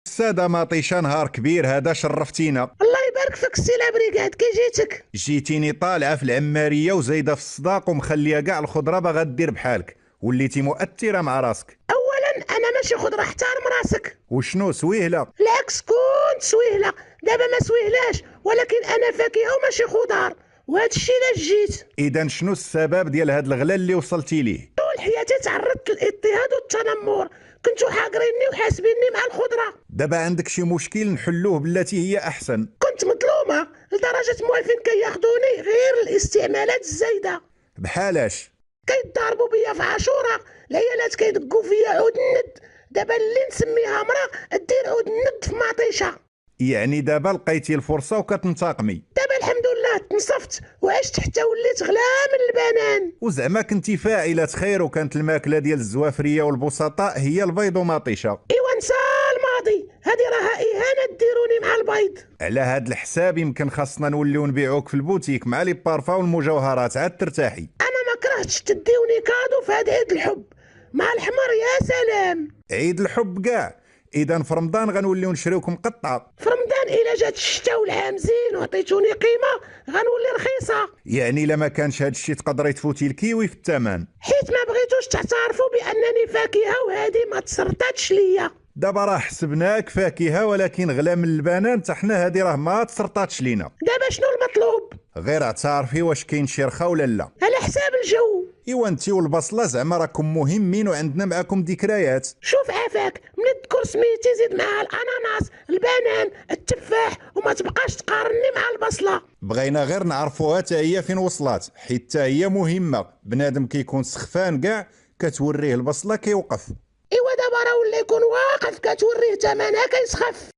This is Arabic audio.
السادة مطيشة، نهار كبير هذا، شرفتينا. الله يبارك فيك السي لابريكاد، كي جيتك؟ جيتيني طالعة في العمارية وزايدة في الصداق ومخلية كاع الخضرة باغا دير بحالك، وليتي مؤثرة مع راسك. اولا انا ماشي خضره، احترم راسك. وشنو سويهلة؟ العكس، كنت سويهله، دابا ما سويهلاش، ولكن انا فاكهه وماشي خضار، وهذا الشيء علاش جيت. إذا شنو السبب ديال هاد الغلا اللي وصلتي ليه؟ طول حياتي تعرضت للاضطهاد والتنمر، كنتو حاقريني وحاسبيني مع الخضره. دابا عندك شي مشكل نحلوه بالتي هي أحسن. كنت مظلومه لدرجه موالفين كياخذوني غير الاستعمالات الزايده. بحالاش؟ كيتضاربوا بيا في عاشوره، العيالات كيدقوا فيا عود الند، دابا اللي نسميها مرا دير عود الند في مطيشه. يعني دابا لقيتي الفرصة وكتنتقمي؟ دابا الحمد لله تنصفت وعشت حتى وليت غلا من البنان. وزعما كنتي فاعلة خير وكانت الماكلة ديال الزوافرية والبسطاء هي البيض ومطيشة. ايوا نسى الماضي، هذه راها اهانه ديروني مع البيض. على هاد الحساب يمكن خاصنا نوليو نبيعوك في البوتيك مع لي بارفا والمجوهرات عاد ترتاحي. انا ما كرهتش تديوني كادو في هذا عيد الحب مع الحمر، يا سلام. عيد الحب كاع؟ اذا في رمضان غنوليو نشريوكم قطعه. في رمضان الا جات الشتاء والعام زين وعطيتوني قيمه غنولي رخيصه. يعني لما كانش هاد الشيء تقدري تفوتي الكيوي في الثمن. حيت ما بغيتوش تعترفوا بانني فاكهه وهذه ما تسرطاتش ليا. دابا راه حسبناك فاكهه، ولكن غلا من البنان حتى حنا هادي راه ما تسرطاتش لينا. دابا شنو المطلوب؟ غير اعترفي واش كاين شي رخا ولا لا. على حساب الجو. ايوا انتي والبصله زعما راكم مهمين وعندنا معاكم ذكريات. شوف عافاك، من تذكر سميتي زيد معها الاناناس، البنان، التفاح، وما تبقاش تقارني مع البصله. بغينا غير نعرفوها حتى هي فين وصلات، حيت حتى هي مهمه. بنادم كيكون سخفان كاع كتوريه البصله كيوقف. ايوا دابا راه ولا يكون واقف كتوريه ثمنها كيسخف.